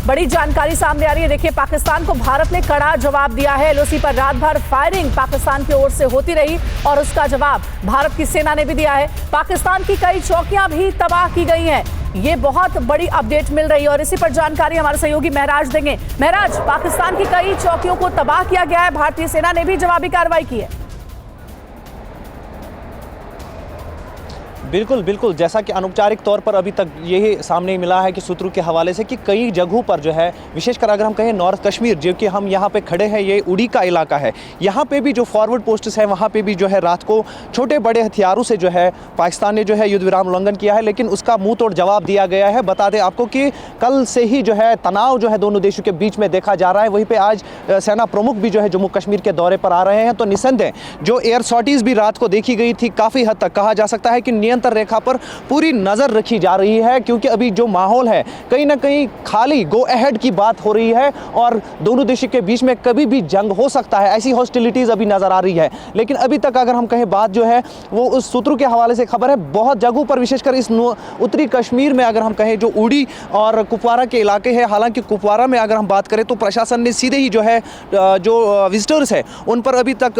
बड़ी जानकारी सामने आ रही है। देखिए, पाकिस्तान को भारत ने कड़ा जवाब दिया है। एलओसी पर रात भर फायरिंग पाकिस्तान की ओर से होती रही और उसका जवाब भारत की सेना ने भी दिया है। पाकिस्तान की कई चौकियां भी तबाह की गई हैं। ये बहुत बड़ी अपडेट मिल रही है और इसी पर जानकारी हमारे सहयोगी महराज देंगे। महराज, पाकिस्तान की कई चौकियों को तबाह किया गया है, भारतीय सेना ने भी जवाबी कार्रवाई की है। बिल्कुल बिल्कुल, जैसा कि अनौपचारिक तौर पर अभी तक यही सामने मिला है कि सूत्रों के हवाले से कि कई जगहों पर जो है, विशेषकर अगर हम कहें नॉर्थ कश्मीर, जो कि हम यहाँ पे खड़े हैं, ये उड़ी का इलाका है, यहाँ पे भी जो फॉरवर्ड पोस्ट्स हैं वहाँ पे भी जो है रात को छोटे बड़े हथियारों से जो है पाकिस्तान ने जो है युद्ध विराम उल्लंघन किया है, लेकिन उसका मुंह तोड़ जवाब दिया गया है। बता दें आपको कि कल से ही जो है तनाव जो है दोनों देशों के बीच में देखा जा रहा है। वहीं पर आज सेना प्रमुख भी जो है जम्मू कश्मीर के दौरे पर आ रहे हैं। तो निसंदेह जो एयर सॉर्टीज भी रात को देखी गई थी, काफ़ी हद तक कहा जा सकता है कि नियंत्रण रेखा पर पूरी नजर रखी जा रही है, क्योंकि अभी जो माहौल है कहीं ना कहीं खाली गो अहेड की बात हो रही है और दोनों देशों के बीच में कभी भी जंग हो सकता है, ऐसी हॉस्टिलिटीज अभी नजर आ रही है। लेकिन अभी तक अगर हम कहें बात जो है वो उस सूत्रों के हवाले से खबर है, बहुत जगहों पर विशेषकर इस उत्तरी कश्मीर में अगर हम कहें जो उड़ी और कुपवारा के इलाके हैं, हालांकि कुपवारा में अगर हम बात करें तो प्रशासन ने सीधे ही जो है जो विजिटर्स है उन पर अभी तक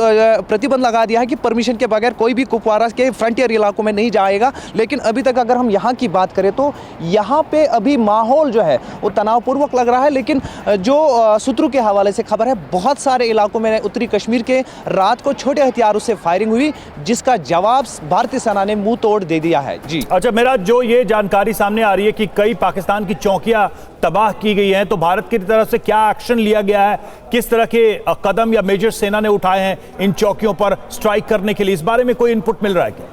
प्रतिबंध लगा दिया है कि परमिशन के बगैर कोई भी कुपवारा के फ्रंटियर इलाकों में नहीं जाएगा। लेकिन अभी तक अगर हम यहाँ की बात करें तो यहाँ पे अभी माहौल जो है वो तनावपूर्वक लग रहा है। लेकिन जो सूत्रों के हवाले से खबर है, बहुत सारे इलाकों में उत्तरी कश्मीर के रात को छोटे हथियारों से फायरिंग हुई, जिसका जवाब भारतीय सेना ने मुंह तोड़ दे दिया है। जी अच्छा मेरा जो ये जानकारी सामने आ रही है कि कई पाकिस्तान की चौकियां तबाह की गई हैं, तो भारत की तरफ से क्या एक्शन लिया गया है, किस तरह के कदम या मेजर सेना ने उठाए हैं इन चौकियों पर स्ट्राइक करने के लिए, इस बारे में कोई इनपुट मिल रहा है क्या?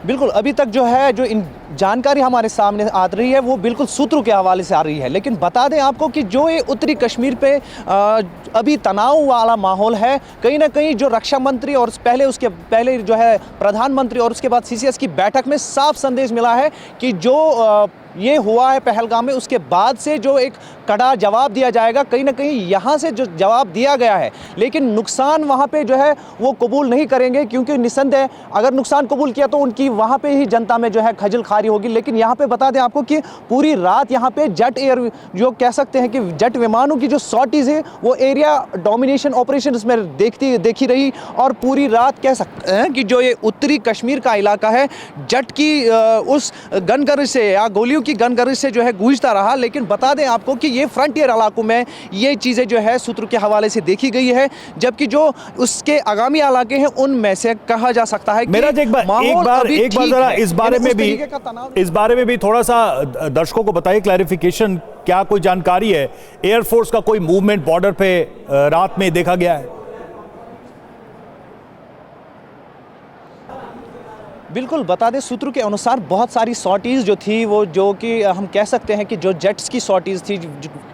बिल्कुल, अभी तक जो है जो इन जानकारी हमारे सामने आ रही है वो बिल्कुल सूत्रों के हवाले से आ रही है। लेकिन बता दें आपको कि जो ये उत्तरी कश्मीर पे अभी तनाव वाला माहौल है, कहीं ना कहीं जो रक्षा मंत्री और उसके पहले जो है प्रधानमंत्री और उसके बाद सीसीएस की बैठक में साफ संदेश मिला है कि जो ये हुआ है पहलगाम में, उसके बाद से जो एक कड़ा जवाब दिया जाएगा। कहीं ना कहीं यहाँ से जो जवाब दिया गया है, लेकिन नुकसान वहाँ पे जो है वो कबूल नहीं करेंगे, क्योंकि निसंदेह अगर नुकसान कबूल किया तो उनकी वहाँ पे ही जनता में जो है खजल खारी होगी। लेकिन यहाँ पे बता दें आपको कि पूरी रात यहाँ पे जेट एयर जो कह सकते हैं कि जेट विमानों की जो सॉर्टीज है वो एरिया डोमिनेशन ऑपरेशन इसमें देखी रही और पूरी रात कह सकते हैं कि जो ये उत्तरी कश्मीर का इलाका है जेट की उस गनगरिज से या गोलियों की गनगरिज से जो है गूंजता रहा। लेकिन बता दें आपको कि ये फ्रंटियर इलाकों में ये चीज़ें जो है सूत्रों के हवाले से देखी गई है, जबकि जो उसके आगामी इलाके हैं उनमें से कहा जा सकता है कि मेरा एक बार जरा इस बारे में भी थोड़ा सा दर्शकों को बताइए क्लैरिफिकेशन, क्या कोई जानकारी है, एयरफोर्स का कोई मूवमेंट बॉर्डर पे रात में देखा गया है? बिल्कुल, बता दें सूत्रों के अनुसार बहुत सारी सॉर्टीज़ जो थी वो जो कि हम कह सकते हैं कि जो जेट्स की सॉर्टीज़ थी,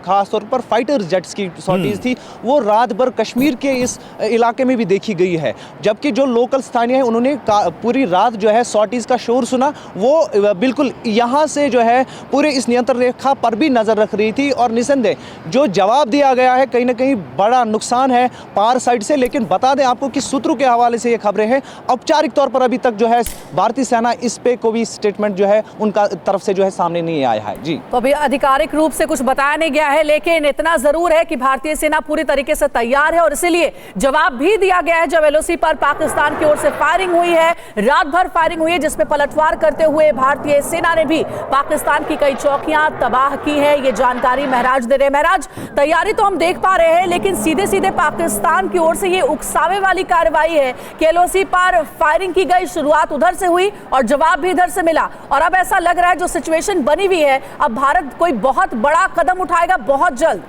खासतौर पर फाइटर जेट्स की सॉर्टीज़ थी, वो रात भर कश्मीर के इस इलाके में भी देखी गई है। जबकि जो लोकल स्थानीय हैं उन्होंने पूरी रात जो है सॉर्टीज़ का शोर सुना, वो बिल्कुल यहाँ से जो है पूरे इस नियंत्रण रेखा पर भी नज़र रख रही थी। और निसंदेह जो जवाब दिया गया है कहीं ना कहीं बड़ा नुकसान है पार साइड से। लेकिन बता दें आपको कि सूत्रों के हवाले से ये खबरें हैं, औपचारिक तौर पर अभी तक जो है भारतीय सेना इस पे कोई स्टेटमेंट जो है उनका तरफ से जो है सामने नहीं आया है। जी, तो अभी आधिकारिक रूप से कुछ बताया नहीं गया है, लेकिन इतना जरूर है कि भारतीय सेना पूरी तरीके से तैयार है और इसीलिए जवाब भी दिया गया है। जब एलओसी पर पाकिस्तान की ओर से फायरिंग हुई है, रात भर फायरिंग हुई है, जिसमें पलटवार करते हुए भारतीय सेना ने भी पाकिस्तान की कई चौकियां तबाह की है। ये जानकारी महराज दे रहे हैं। महराज, तैयारी तो हम देख पा रहे हैं, लेकिन सीधे सीधे पाकिस्तान की ओर से ये उकसावे वाली कार्रवाई है कि एलओसी पर फायरिंग की गई, शुरुआत उधर से हुई और जवाब भी इधर से मिला, और अब ऐसा लग रहा है जो सिचुएशन बनी हुई है, अब भारत कोई बहुत बड़ा कदम उठाएगा बहुत जल्द।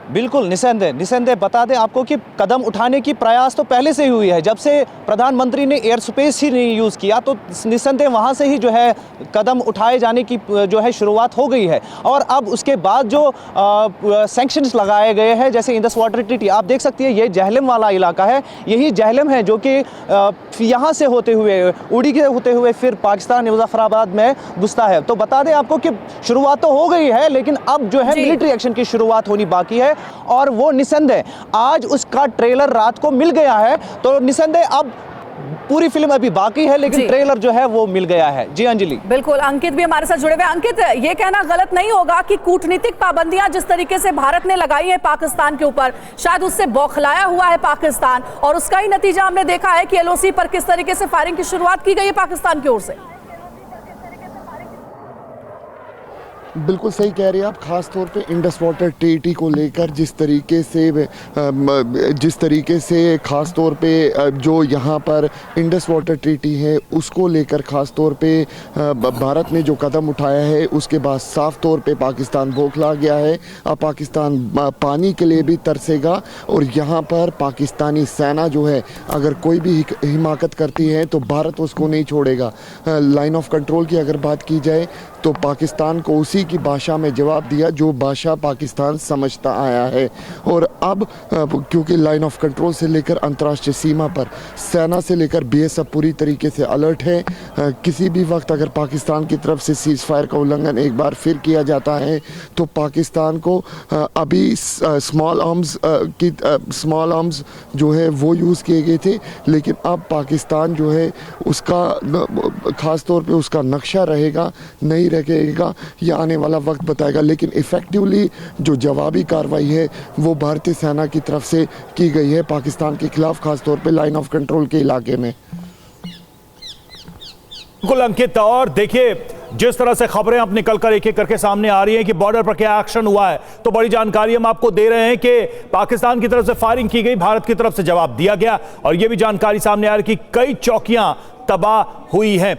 बिल्कुल, निसंदेह बता दें आपको कि कदम उठाने की प्रयास तो पहले से ही हुई है। जब से प्रधानमंत्री ने एयर स्पेस ही नहीं यूज़ किया तो निसंदेह वहाँ से ही जो है कदम उठाए जाने की जो है शुरुआत हो गई है। और अब उसके बाद जो सैंक्शंस लगाए गए हैं, जैसे इंडस वाटर ट्रीटी, आप देख सकती है ये जहलम वाला इलाका है, यही जहलम है जो कि यहाँ से होते हुए उड़ी के होते हुए फिर पाकिस्तान मुजफ्फराबाद में घुसता है। तो बता दें आपको कि शुरुआत तो हो गई है, लेकिन अब जो है मिलिट्री एक्शन की शुरुआत होनी बाकी है और वो निसंदेह आज उसका ट्रेलर रात को मिल गया है। तो निसंदेह अब पूरी फिल्म अभी बाकी है, लेकिन जी। ट्रेलर जो है वो मिल गया है। जी अंजलि। बिल्कुल, अंकित भी हमारे साथ जुड़े हुए। अंकित, ये कहना गलत नहीं होगा कि कूटनीतिक पाबंदियां जिस तरीके से भारत ने लगाई है पाकिस्तान के ऊपर, शायद उससे बौखलाया हुआ है पाकिस्तान, और उसका ही नतीजा हमने देखा है कि एलओसी पर किस तरीके से फायरिंग की शुरुआत की गई है पाकिस्तान की ओर से। बिल्कुल सही कह रहे हैं आप। खास तौर पे इंडस वाटर ट्रीटी को लेकर जिस तरीके से खास तौर पे जो यहाँ पर इंडस वाटर ट्रीटी है उसको लेकर खास तौर पे भारत ने जो कदम उठाया है, उसके बाद साफ तौर पे पाकिस्तान बौखला गया है। अब पाकिस्तान पानी के लिए भी तरसेगा, और यहाँ पर पाकिस्तानी सेना जो है अगर कोई भी हिमाकत करती है तो भारत उसको नहीं छोड़ेगा। लाइन ऑफ कंट्रोल की अगर बात की जाए तो पाकिस्तान को उसी की भाषा में जवाब दिया जो भाषा पाकिस्तान समझता आया है। और अब क्योंकि लाइन ऑफ कंट्रोल से लेकर अंतर्राष्ट्रीय सीमा पर सेना से लेकर बीएसएफ पूरी तरीके से अलर्ट है। किसी भी वक्त अगर पाकिस्तान की तरफ से सीज फायर का उल्लंघन एक बार फिर किया जाता है तो पाकिस्तान को अभी स्मॉल आर्म्स जो है वो यूज़ किए गए थे, लेकिन अब पाकिस्तान जो है उसका ख़ास तौर पे उसका नक्शा रहेगा, नहीं रहेगा, यह आने वाला वक्त बताएगा। लेकिन इफ़ेक्टिवली जो जवाबी कार्रवाई है वो भारतीय सेना की तरफ से की गई है पाकिस्तान के खिलाफ, खास तौर पे लाइन ऑफ कंट्रोल के इलाके में। बिल्कुल अंकित, और देखिए जिस तरह से खबरें अब निकलकर एक एक करके सामने आ रही हैं कि बॉर्डर पर क्या एक्शन हुआ है, तो बड़ी जानकारी हम आपको दे रहे हैं कि पाकिस्तान की तरफ से फायरिंग की गई, भारत की तरफ से जवाब दिया गया, और यह भी जानकारी सामने आ रही है कि कई चौकियां तबाह हुई हैं।